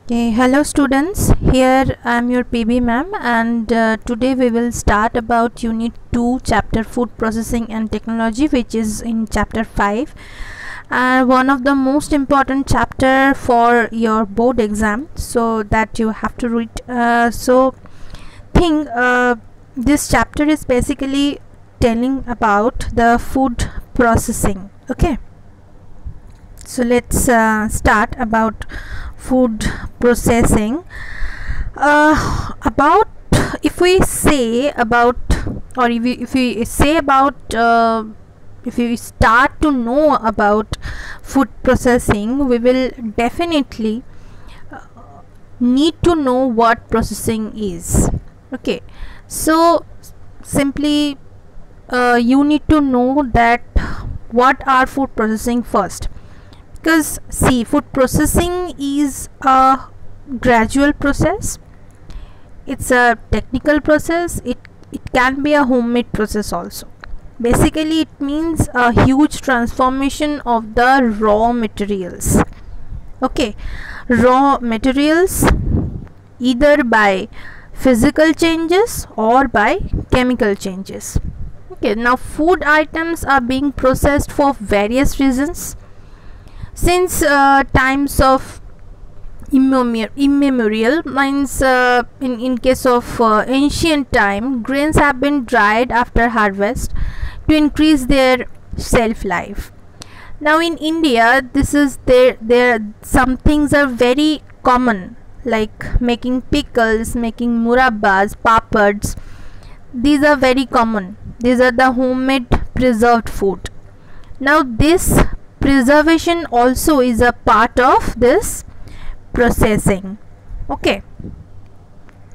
Okay, hello students. Here I am your PB ma'am, and today we will start about Unit 2, Chapter Food Processing and Technology, which is in Chapter 5, and one of the most important chapter for your board exam, so that you have to read. Think this chapter is basically telling about the food processing. Okay, so let's start about food processing. About if we say about, or if we say about, if we start to know about food processing, we will definitely need to know what processing is. Okay, so simply you need to know that what are food processing first, because see, food processing is a gradual process, it's a technical process, it can be a homemade process also. Basically it means a huge transformation of the raw materials. Okay, raw materials either by physical changes or by chemical changes. Okay, now food items are being processed for various reasons. Since times of immemorial, means in case of ancient time, grains have been dried after harvest to increase their shelf life. Now in India, this is there some things are very common, like making pickles, making murabbas, papads. These are very common. These are the homemade preserved food. Now this preservation also is a part of this processing. Okay,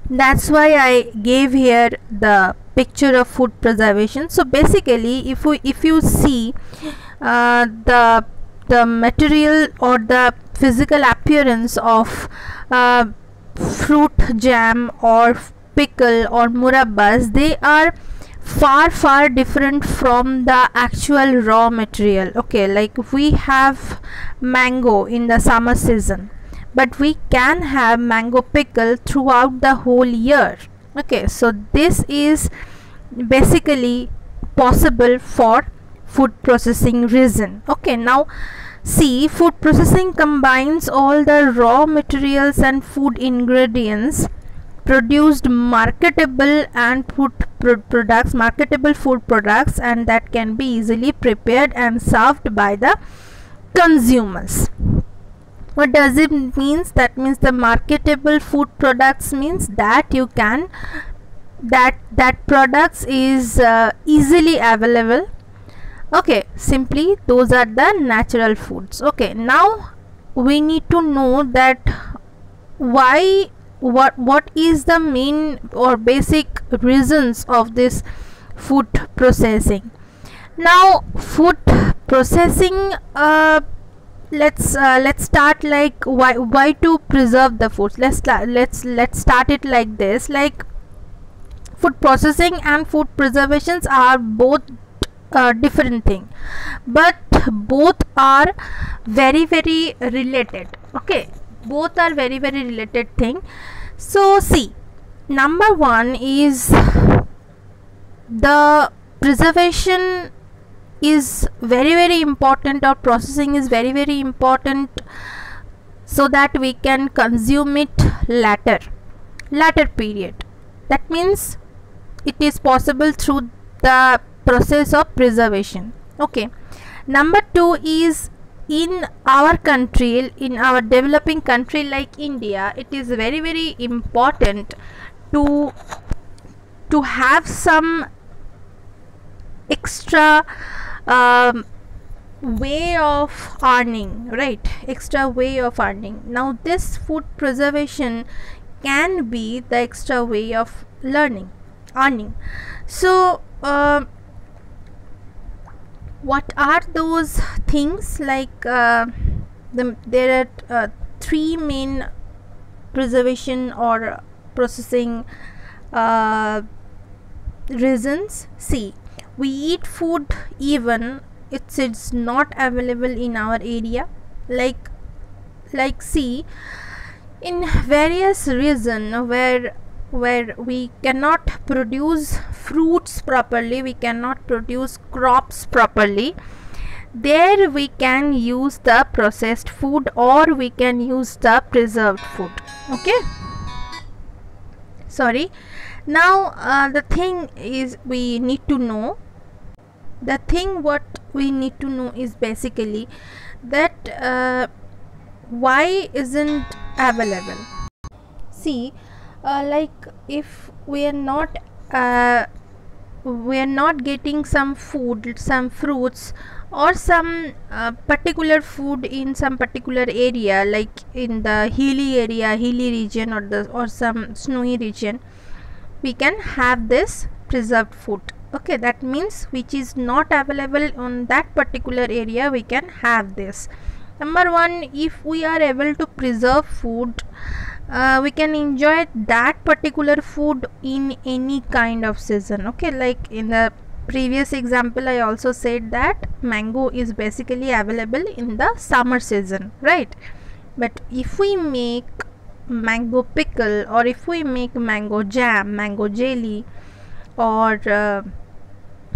that's why I gave here the picture of food preservation. So basically if you see the material or the physical appearance of fruit jam or pickle or murabbas, they are far different from the actual raw material. Okay, like we have mango in the summer season, but we can have mango pickle throughout the whole year. Okay, so this is basically possible for food processing reason. Okay, now see, food processing combines all the raw materials and food ingredients produced marketable and marketable food products, and that can be easily prepared and served by the consumers. What does it means? That means the marketable food products means that you can that products is easily available. Okay, simply those are the natural foods. Okay, now we need to know that why, what is the main or basic reasons of this food processing. Now food processing, let's start like why to preserve the foods. Let's start it like this. Like food processing and food preservations are both different thing, but both are very related. Okay, both are very related thing. So see, number one is the preservation is very important, or processing is very important, so that we can consume it later period. That means it is possible through the process of preservation. Okay, number two is, in our country, in our developing country like India, it is very important to have some extra way of earning, right? Extra way of earning. Now this food preservation can be the extra way of earning. So what are those things? Like there are three main preservation or processing reasons. See, we eat food even it's not available in our area. Like see, In various region where we cannot produce fruits properly, we cannot produce crops properly, there we can use the processed food or we can use the preserved food. Okay, sorry. Now the thing is we need to know, the thing what we need to know is basically that why isn't available. See, like if we are not getting some food, some fruits or some particular food in some particular area, like in the hilly area, hilly region, or some snowy region, we can have this preserved food. Okay, that means which is not available on that particular area, we can have this. Number one, if we are able to preserve food, we can enjoy that particular food in any kind of season. Okay, like in the previous example I also said that mango is basically available in the summer season, right? But if we make mango pickle, or if we make mango jam, mango jelly, or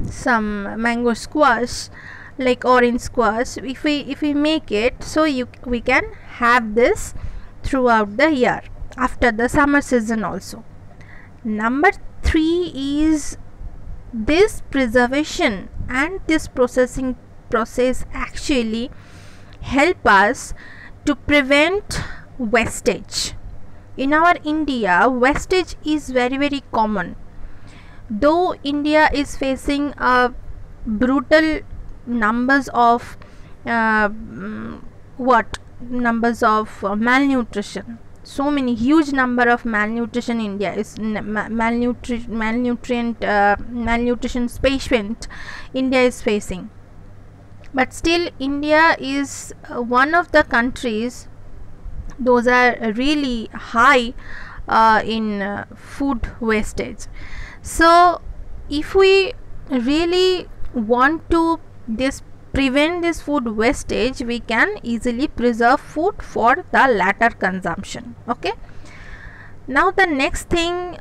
some mango squash, like orange squash, if we make it, so we can have this throughout the year after the summer season also. Number 3 is this preservation and this processing process actually help us to prevent wastage. In our India, wastage is very common. Though India is facing a brutal numbers of malnutrition, so many huge number of malnutrition. India is malnutrition patient India is facing, but still India is one of the countries those are really high in food wastage. So if we really want to prevent this food wastage, we can easily preserve food for the latter consumption. Okay, now the next thing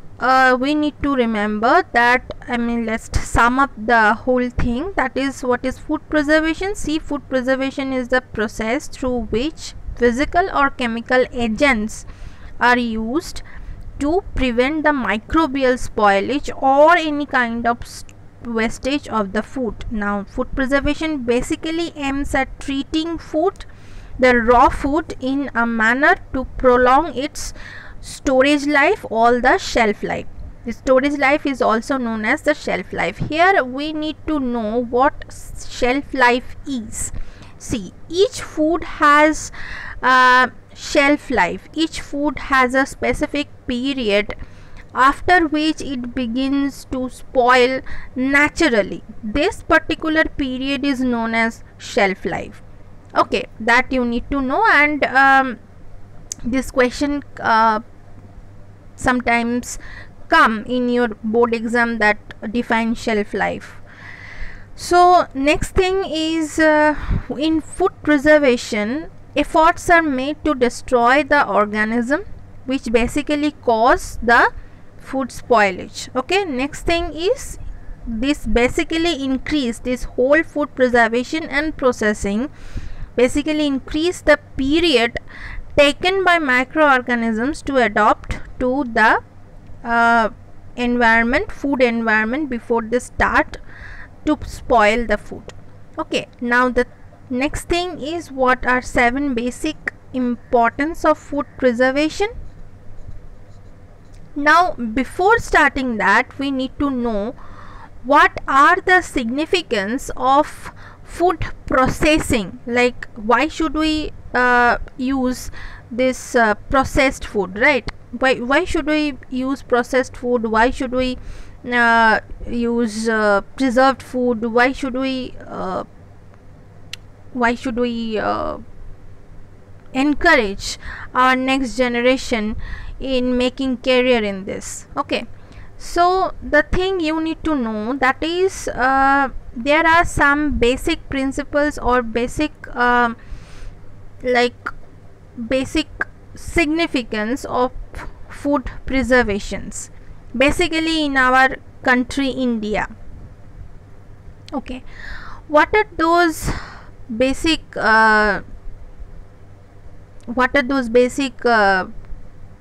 we need to remember that, let's sum up the whole thing, that is what is food preservation. See, food preservation is the process through which physical or chemical agents are used to prevent the microbial spoilage or any kind of wastage of the food. Now, food preservation basically aims at treating food, the raw food, in a manner to prolong its storage life or the shelf life. The storage life is also known as the shelf life. Here we need to know what shelf life is. See, each food has shelf life. Each food has a specific period after which it begins to spoil naturally. This particular period is known as shelf life. Okay, that you need to know, and this question sometimes come in your board exam, that define shelf life. So next thing is in food preservation, efforts are made to destroy the organism which basically cause the food spoilage. Okay, next thing is this basically increase this whole food preservation and processing basically increase the period taken by microorganisms to adapt to the food environment before they start to spoil the food. Okay, now the next thing is what are 7 basic importance of food preservation. Now, before starting that, we need to know what are the significance of food processing. Like, why should we use this processed food, right? Why should we use processed food? Why should we use preserved food? Why should we encourage our next generation in making career in this? Okay, so the thing you need to know, that is there are some basic principles or basic significance of food preservations basically in our country India. Okay, what are those basic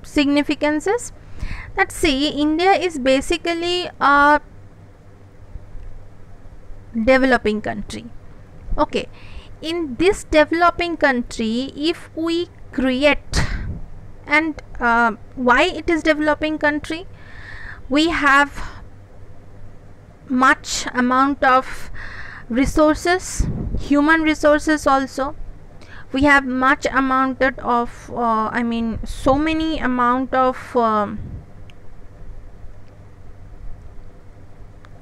significances? Let's see. India is basically a developing country. Okay, in this developing country, if we create, and why it is developing country, we have much amount of resources, human resources also. We have much amount of so many amount of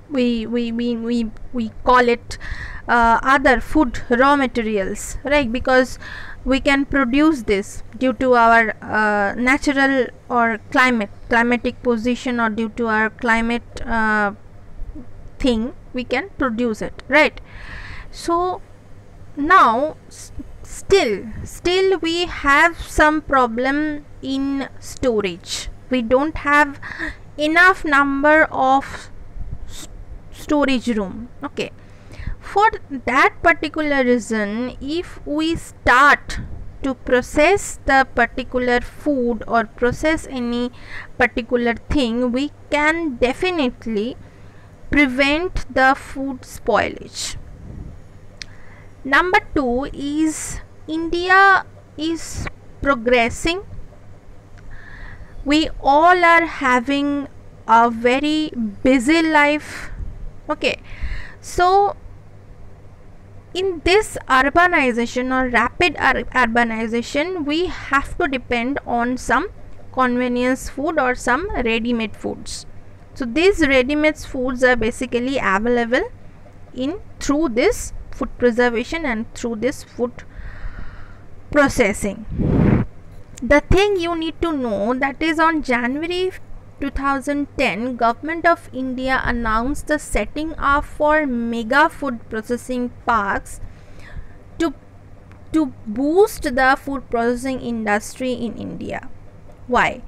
we call it other food raw materials, right? Because we can produce this due to our natural or climatic position, or due to our climate thing, we can produce it, right? So now still we have some problem in storage. We don't have enough number of storage room. Okay, for that particular reason, if we start to process the particular food or process any particular thing, we can definitely prevent the food spoilage. Number 2 is India is progressing. We all are having a very busy life. Okay, so in this urbanization or rapid urbanization, we have to depend on some convenience food or some ready-made foods. So these ready-made foods are basically available in through this food preservation and through this food processing. The thing you need to know, that is on January 2010, Government of India announced the setting up for mega food processing parks to boost the food processing industry in India. Why?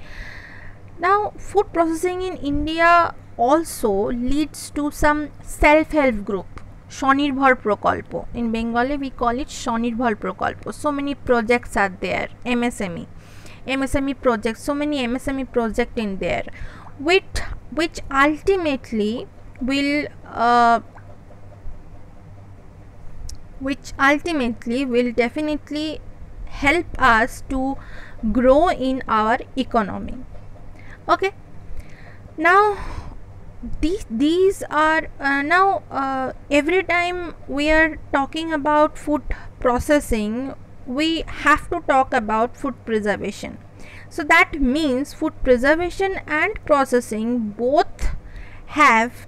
Now, food processing in India also leads to some self-help group. Shonirbhar Prokalpo. In Bengali, we call it Shonirbhar Prokalpo. So many projects are there. MSME projects. So many MSME projects in there, which ultimately will definitely help us to grow in our economy. Okay, now these are every time we are talking about food processing, we have to talk about food preservation. So that means food preservation and processing both have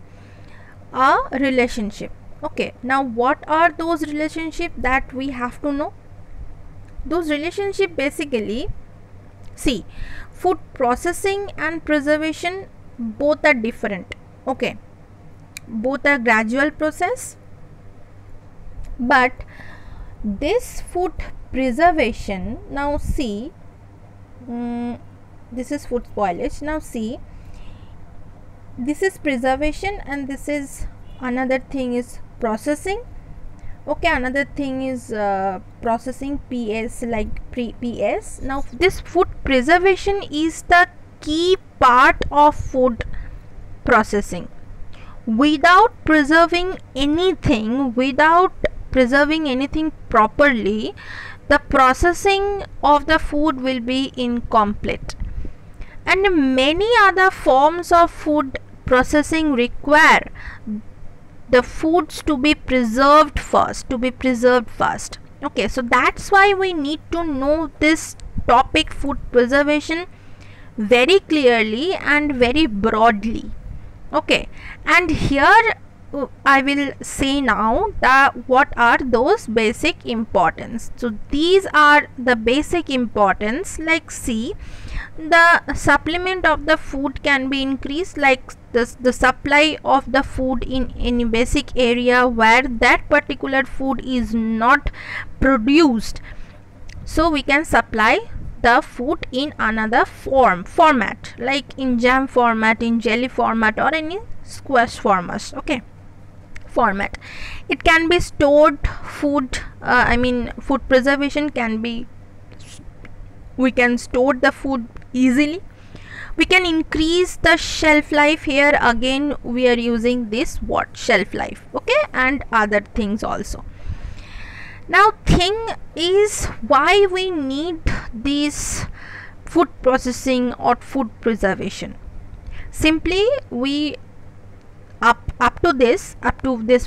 a relationship. Okay, now what are those relationships that we have to know? Those relationships basically, see, food processing and preservation both are different. Okay, both are gradual process, but this food preservation, now see, this is food spoilage. Now see, this is preservation and this is another thing is processing. Okay, another thing is processing, PS, like PS. Now this food preservation is the key part of food processing. Without preserving anything, properly, the processing of the food will be incomplete. And many other forms of food processing require the foods to be preserved first. Okay, so that's why we need to know this topic, food preservation, very clearly and very broadly. Okay, and here I will say now that what are those basic importance. So these are the basic importance, like see, the supplement of the food can be increased, like the supply of the food in any basic area where that particular food is not produced, so we can supply the food in another format, like in jam format, in jelly format, or any squash format. Okay, format. It can be stored food. Food preservation can be, we can store the food easily. We can increase the shelf life. Here again we are using this what, shelf life. Okay, and other things also. Now thing is, why we need this food processing or food preservation? Simply we up to this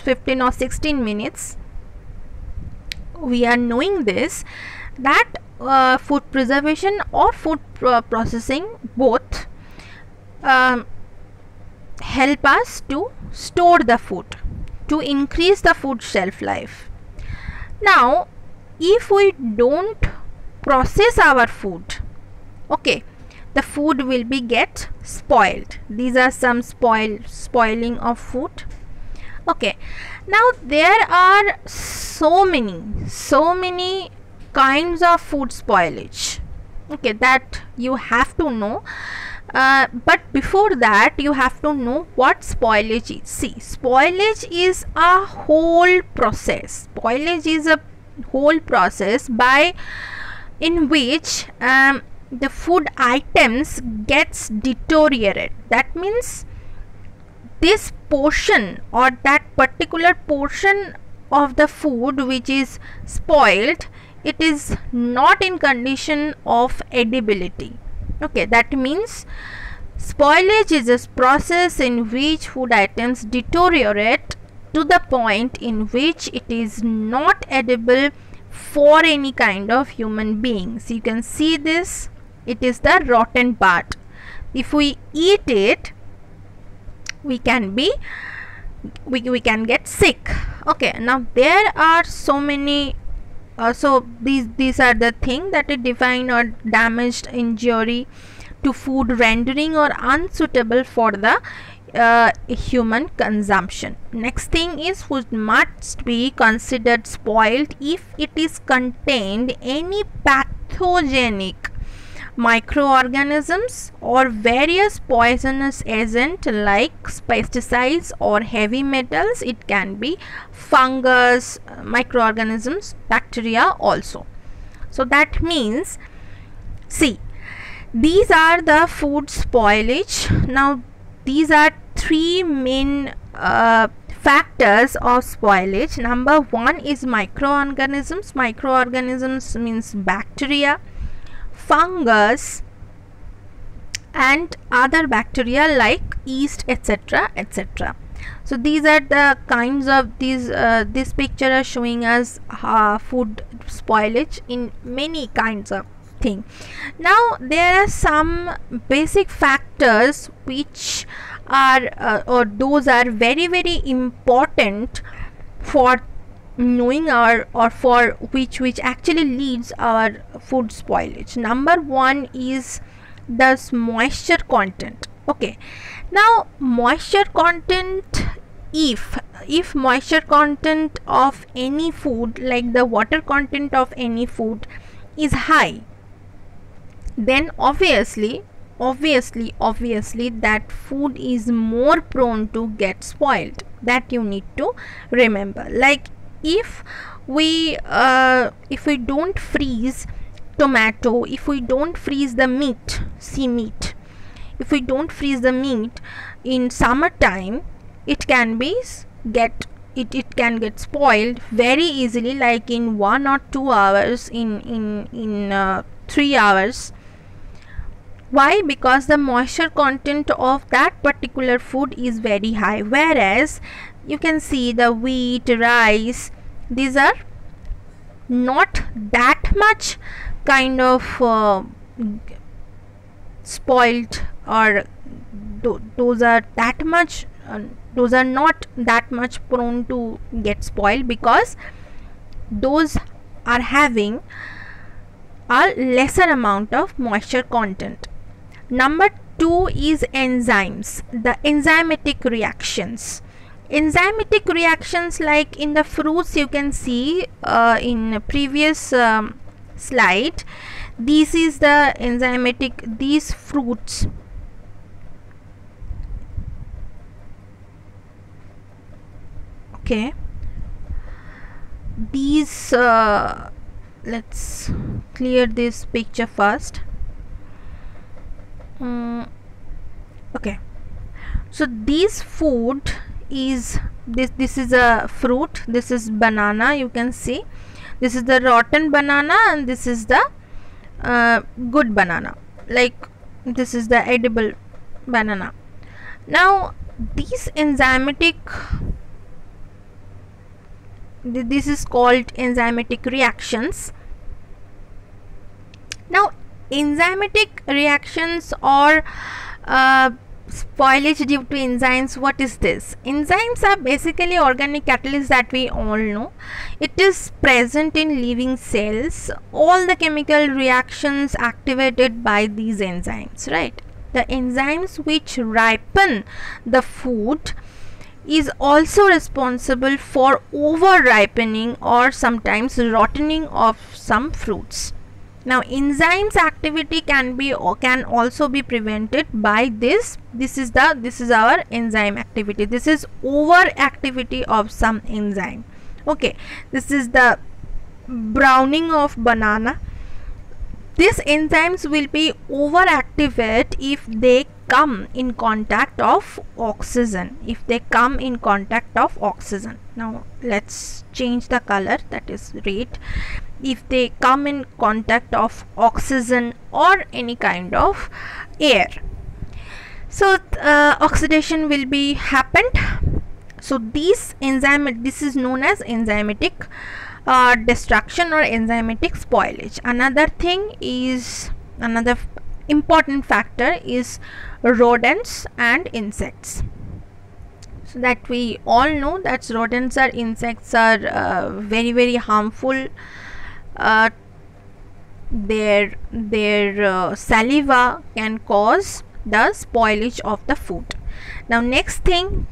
15 or 16 minutes we are knowing this, that food preservation or food processing both help us to store the food, to increase the food shelf life. Now if we don't process our food, okay, the food will be get spoiled. These are some spoiling of food. Okay, now there are so many kinds of food spoilage, okay, that you have to know. But before that you have to know what spoilage is. See, spoilage is a whole process. Spoilage is a whole process by in which the food items gets deteriorated. That means this portion or that particular portion of the food which is spoiled, it is not in condition of edibility. Okay, that means spoilage is a process in which food items deteriorate to the point in which it is not edible for any kind of human beings. You can see this, it is the rotten part. If we eat it, we can be we can get sick. Okay, now there are so many so these are the things that are defined or damaged, injury to food, rendering or unsuitable for the human consumption. Next thing is, food must be considered spoiled if it is contained any pathogenic microorganisms or various poisonous agents like pesticides or heavy metals. It can be fungus, microorganisms, bacteria also. So that means, see, these are the food spoilage. Now these are three main factors of spoilage. Number one is microorganisms. Microorganisms means bacteria, fungus and other bacteria like yeast, etc., etc. So these are the kinds of these this picture are showing us food spoilage in many kinds of thing. Now there are some basic factors which are or those are very important for knowing our or for which actually leads our food spoilage. Number one is the moisture content. Okay, now moisture content, if moisture content of any food, like the water content of any food is high, then obviously that food is more prone to get spoiled. That you need to remember. Like if we don't freeze tomato, if we don't freeze the meat, meat, if we don't freeze the meat in summertime, it can be it can get spoiled very easily, like in 1 or 2 hours, in 3 hours. Why? Because the moisture content of that particular food is very high. Whereas you can see the wheat, rice, these are not that much kind of spoiled, or those are that much those are not that much prone to get spoiled, because those are having a lesser amount of moisture content. Number two is enzymes, the enzymatic reactions. Enzymatic reactions, like in the fruits, you can see in previous slide, This is the enzymatic, these fruits, okay, these let's clear this picture first. Okay, so this food is this is a fruit, this is banana, you can see this is the rotten banana and this is the good banana, like this is the edible banana. Now these enzymatic, this is called enzymatic reactions. Now enzymatic reactions or spoilage due to enzymes, what is this? Enzymes are basically organic catalysts that we all know. It is present in living cells, all the chemical reactions activated by these enzymes, right? The enzymes which ripen the food is also responsible for over ripening or sometimes rotting of some fruits. Now enzymes activity can also be prevented by this. This is our enzyme activity. This is over activity of some enzyme. Okay, this is the browning of banana. These enzymes will be overactivate if they come in contact of oxygen. Now let's change the color, that is red. If they come in contact of oxygen or any kind of air, so oxidation will be happened. So this is known as enzymatic destruction or enzymatic spoilage. Another important factor is rodents and insects. So that we all know that rodents or insects are very, very harmful. Their saliva can cause the spoilage of the food. Now next thing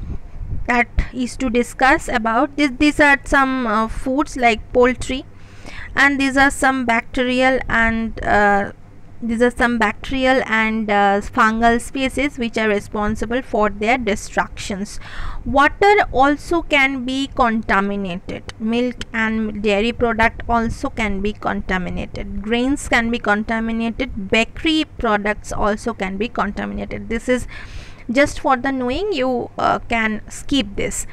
that is to discuss about this, these are some foods like poultry, and these are some bacterial and fungal species which are responsible for their destructions. Water also can be contaminated. Milk and dairy product also can be contaminated. Grains can be contaminated. Bakery products also can be contaminated. This is just for the knowing, you can skip this,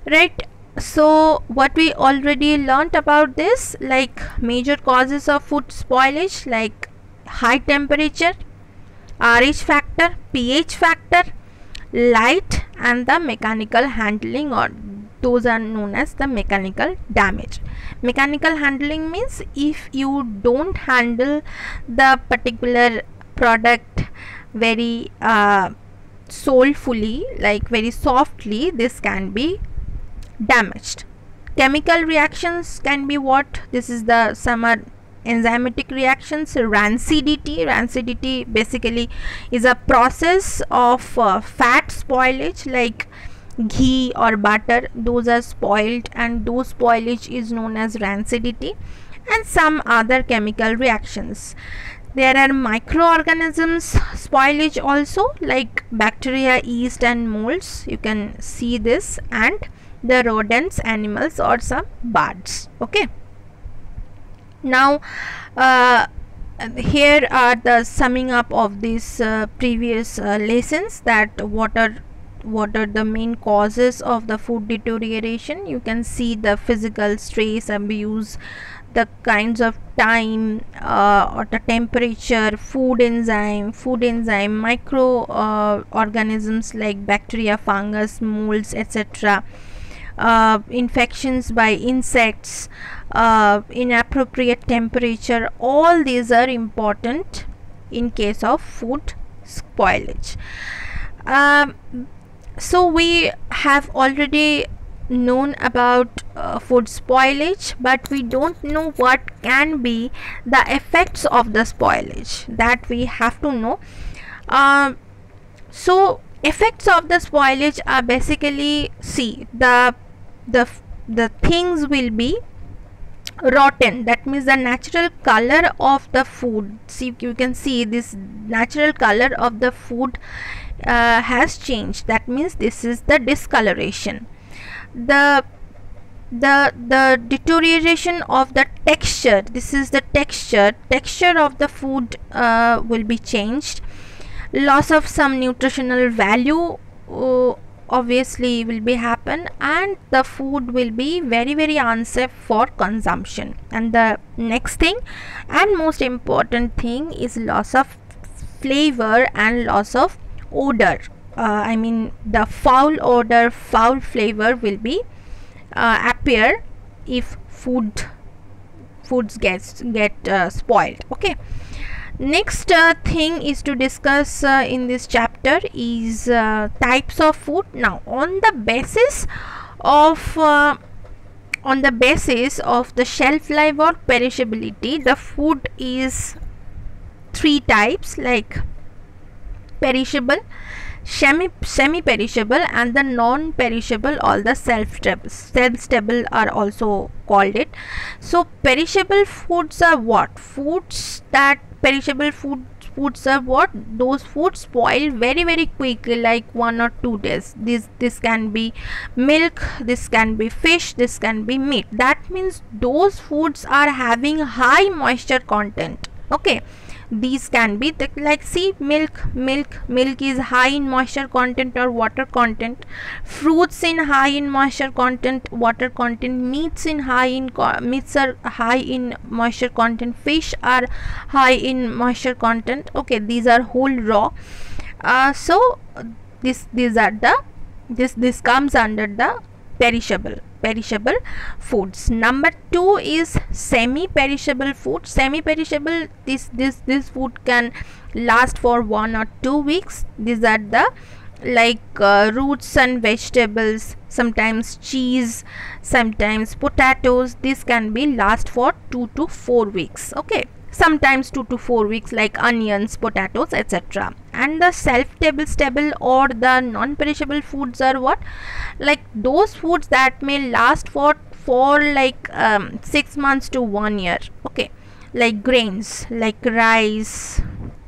right? So what we already learnt about this, like major causes of food spoilage, like high temperature, RH factor, pH factor, light, and the mechanical handling, or those are known as the mechanical damage. Mechanical handling means if you don't handle the particular product very soulfully, like very softly, this can be damaged. Chemical reactions can be what? This is the some enzymatic reactions. Rancidity basically is a process of fat spoilage, like ghee or butter. Those are spoiled, and those spoilage is known as rancidity. And some other chemical reactions. There are microorganisms spoilage also, like bacteria, yeast, and molds. You can see this, and the rodents, animals, or some birds. Okay. Now here are the summing up of these previous lessons, that what are the main causes of the food deterioration. You can see the physical stress, abuse, the kinds of time or the temperature, food enzyme, microorganisms like bacteria, fungus, molds, etc. Infections by insects, inappropriate temperature, all these are important in case of food spoilage. So we have already known about food spoilage, but we don't know what can be the effects of the spoilage, that we have to know. So effects of the spoilage are basically, see, the things will be rotten. That means the natural color of the food, see, you can see this natural color of the food has changed. That means this is the discoloration. The deterioration of the texture, this is the texture of the food will be changed. Loss of some nutritional value obviously will be happen, and the food will be very, very unsafe for consumption. And the next thing and most important thing is loss of flavor and loss of odor. I mean the foul odor, foul flavor will be appear if foods get spoiled. Okay, next thing is to discuss in this chapter is types of food. Now on the basis of the shelf life or perishability, the food is three types, like perishable, semi-perishable, and the non-perishable, all the shelf-stable are also called it. So perishable foods are what? Perishable foods are what? Those foods spoil very, very quickly, like 1 or 2 days. This can be milk, this can be fish, this can be meat. That means those foods are having high moisture content. Okay, these can be like, see, milk is high in moisture content or water content. Fruits in high in moisture content, water content. Meats are high in moisture content. Fish are high in moisture content. Okay, these are whole raw. So this comes under the perishable foods. Number 2 is semi-perishable food. Semi-perishable, this food can last for 1 or 2 weeks. These are the like roots and vegetables, sometimes cheese, sometimes potatoes. This can be last for 2 to 4 weeks. Okay, sometimes 2 to 4 weeks, like onions, potatoes, etc. And the shelf-stable or the non-perishable foods are what? Like those foods that may last for like 6 months to 1 year. Okay, like grains, like rice.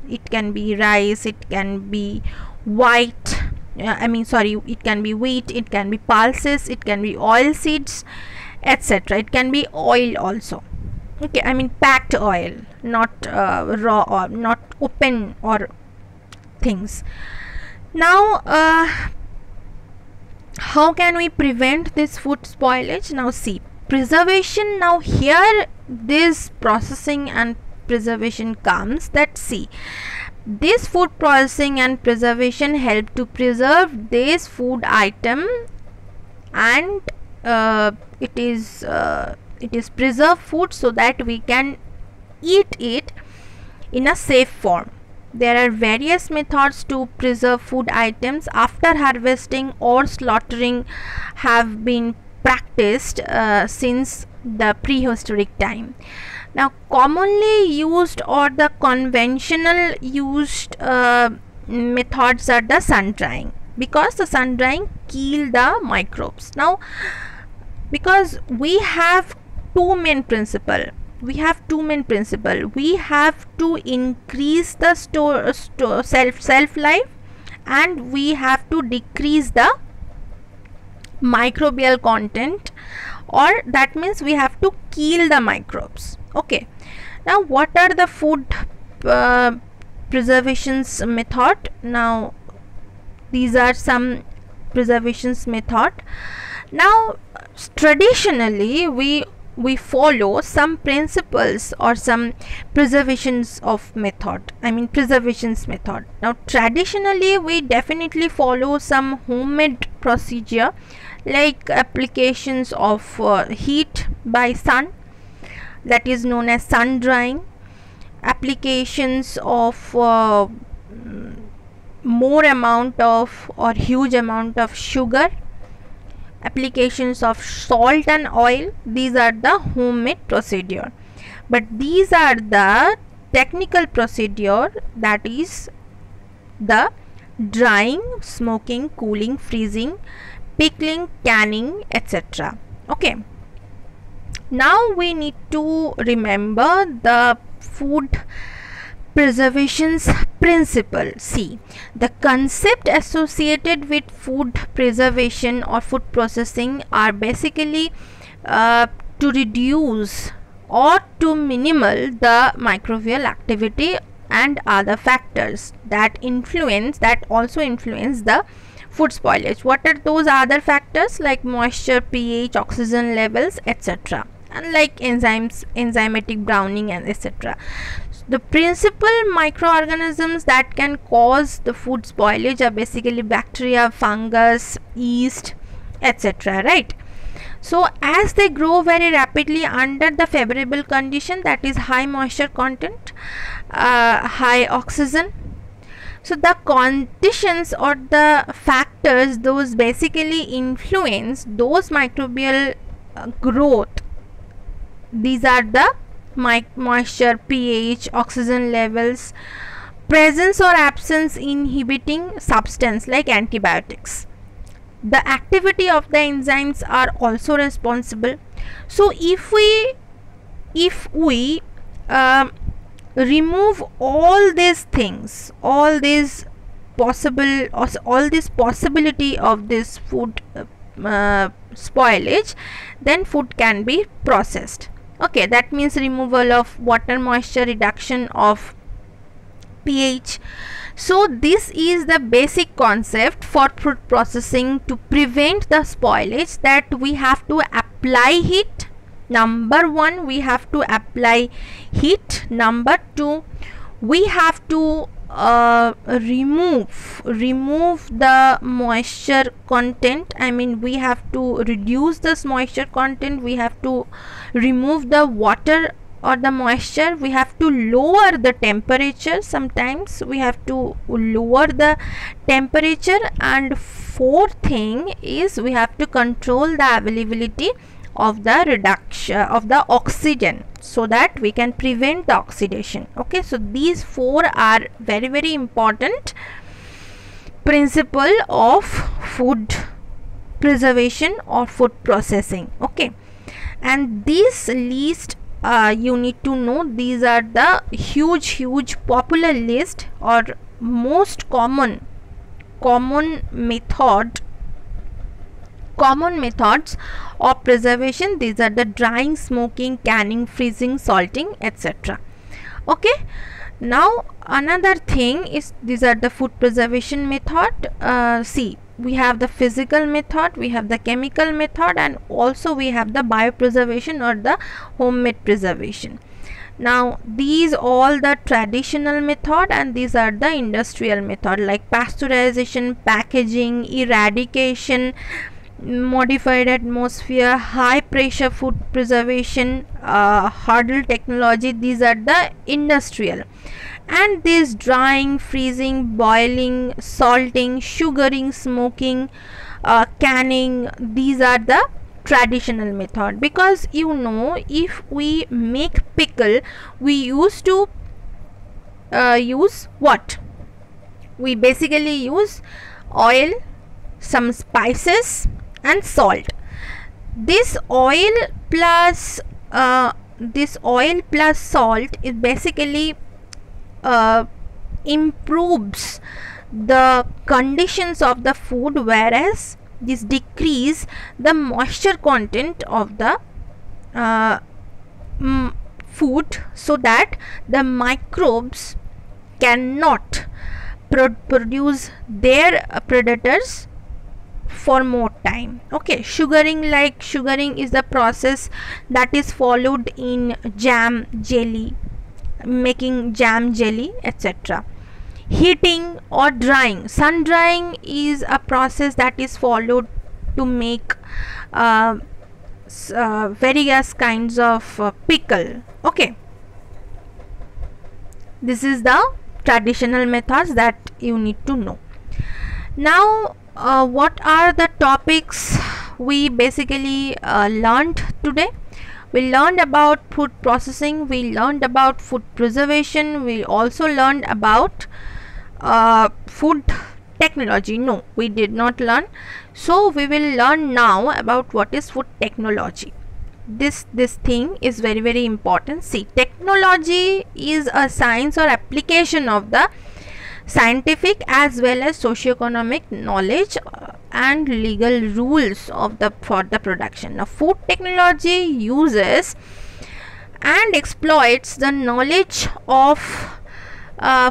It can be rice, it can be it can be wheat, it can be pulses, it can be oil seeds, etc. It can be oil also. Okay, I mean packed oil, not raw or not open or things. Now how can we prevent this food spoilage? Now see, preservation. Now here this processing and preservation comes. That see, this food processing and preservation help to preserve this food item, and it is preserved food so that we can eat it in a safe form. There are various methods to preserve food items after harvesting or slaughtering have been practiced since the prehistoric time. Now commonly used or the conventional used methods are the sun drying, because the sun drying kill the microbes. Now because we have two main principles. We have to increase the shelf life, and we have to decrease the microbial content, or that means we have to kill the microbes. Okay, now what are the food preservations method? Now these are some preservations method. Now traditionally we follow some principles or some preservations method. Now traditionally we definitely follow some homemade procedure, like applications of heat by sun, that is known as sun drying. Applications of more amount of or huge amount of sugar, applications of salt and oil. These are the homemade procedure, but these are the technical procedure, that is the drying, smoking, cooling, freezing, pickling, canning, etc. Okay, Now we need to remember the food preservation's principle. See, the concept associated with food preservation or food processing are basically to reduce or to minimal the microbial activity and other factors that also influence the food spoilage. What are those other factors? Like moisture, pH, oxygen levels, etc., and like enzymatic browning and etc. The principal microorganisms that can cause the food spoilage are basically bacteria, fungus, yeast, etc., right? So as they grow very rapidly under the favorable condition, that is high moisture content, high oxygen, so the conditions or the factors those basically influence those microbial growth, these are the moisture, pH, oxygen levels, presence or absence inhibiting substance like antibiotics. The activity of the enzymes are also responsible. So if we remove all these things, all this possibility of this food spoilage, then food can be processed. Okay, that means removal of water moisture, reduction of pH. So this is the basic concept for food processing to prevent the spoilage, that we have to apply heat. Number one, we have to apply heat. Number two, we have to remove the moisture content. I mean, we have to reduce this moisture content, we have to remove the water or the moisture, we have to lower the temperature. Sometimes we have to lower the temperature, and fourth thing is we have to control the availability of the reduction of the oxygen, so that we can prevent the oxidation. Okay, so these four are very, very important principle of food preservation or food processing. Okay, and this list you need to know, these are the huge popular list or most common methods of preservation. These are the drying, smoking, canning, freezing, salting, etc. Okay, now another thing is, these are the food preservation method. See, we have the physical method, we have the chemical method, and also we have the biopreservation or the homemade preservation. Now these all the traditional method, and these are the industrial method like pasteurization, packaging, eradication, modified atmosphere, high pressure food preservation, hurdle technology. These are the industrial. And this drying, freezing, boiling, salting, sugaring, smoking, canning, these are the traditional method. Because you know, if we make pickle, we used to use what? We basically use oil, some spices and salt. This oil plus salt is basically improves the conditions of the food, whereas this decrease the moisture content of the food, so that the microbes cannot produce their predators for more time. Okay, sugaring is the process that is followed in jam, jelly, making jam, jelly, etc. Heating or drying, sun drying is a process that is followed to make various kinds of pickle. Okay, this is the traditional methods that you need to know. Now what are the topics we basically learned today? We learned about food processing, we learned about food preservation, we also learned about food technology. No, we did not learn. So we will learn now about what is food technology. this thing is very important. See, technology is a science or application of the scientific as well as socio-economic knowledge and legal rules of the for the production. Now, food technology uses and exploits the knowledge of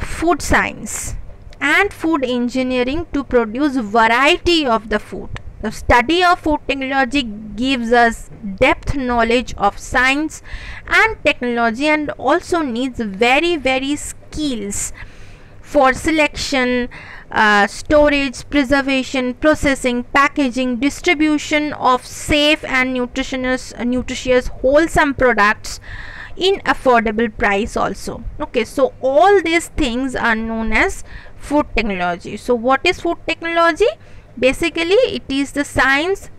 food science and food engineering to produce variety of the food. The study of food technology gives us depth knowledge of science and technology, and also needs very skills for selection, storage, preservation, processing, packaging, distribution of safe and nutritious wholesome products in affordable price also. Okay, so all these things are known as food technology. So what is food technology? Basically, it is the science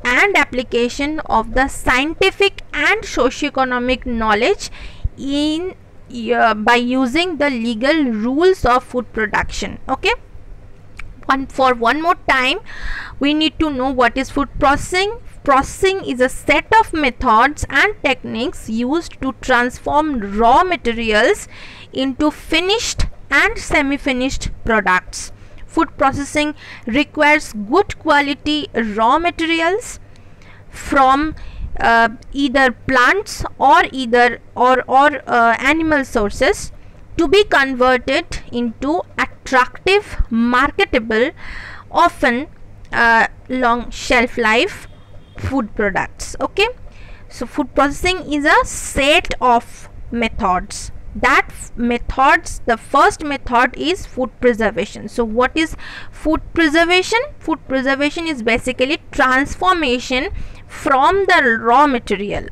and application of the scientific and socio-economic knowledge in by using the legal rules of food production. Okay, for one more time, we need to know what is food processing. Processing is a set of methods and techniques used to transform raw materials into finished and semi-finished products. Food processing requires good quality raw materials from either plants or animal sources to be converted into attractive, marketable, often long shelf life food products. Okay, so food processing is a set of methods. The first method is food preservation. So what is food preservation? Food preservation is basically transformation from the raw material,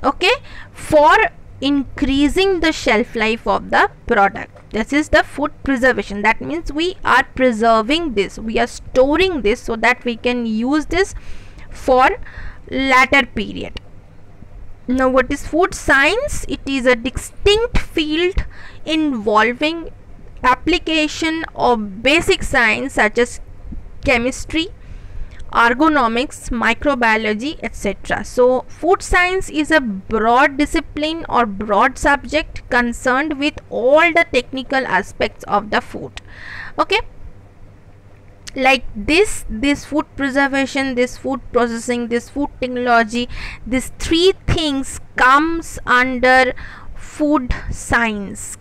okay, for increasing the shelf life of the product. This is the food preservation. That means we are preserving this, we are storing this so that we can use this for later period. Now, what is food science? It is a distinct field involving application of basic science such as chemistry, ergonomics, microbiology, etc. So, food science is a broad discipline or broad subject concerned with all the technical aspects of the food. Okay, like this food preservation, this food processing, this food technology, these three things comes under food science,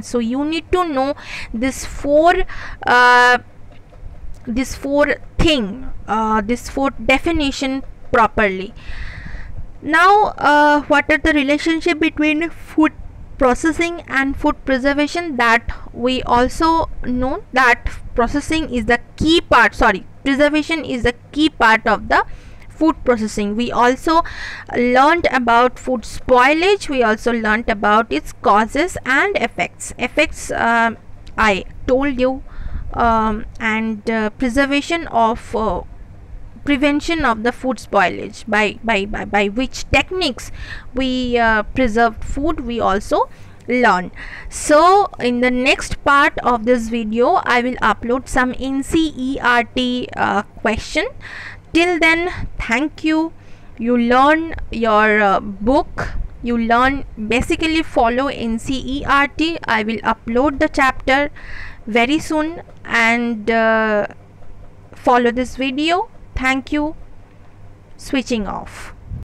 So you need to know this four definition properly. Now, what are the relationship between food processing and food preservation? That we also know that processing is the key part, preservation is the key part of the food processing. We also learned about food spoilage, we also learned about its causes and effects. I told you, and preservation of prevention of the food spoilage, by which techniques we preserve food, we also learn. So in the next part of this video, I will upload some NCERT question. Till then, thank you. You learn your book, you learn, basically follow NCERT. I will upload the chapter very soon, and follow this video. Thank you. Switching off.